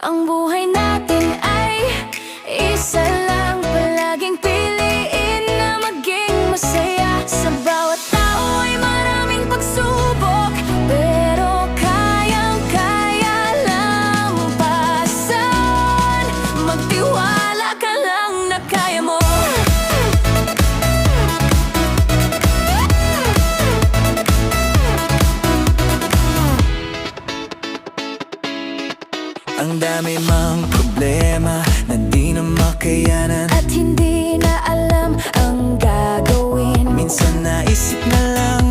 Ang buhay natin ay isa lang. Palaging piliin na maging masaya. Sa bawat tao ay maraming pagsubok, pero kayang-kaya lampasan. Magtiwala ka lang na kaya mo. Ang dami mang problema na di na makayanan, At hindi na alam ang gagawin. minsan naisip na lang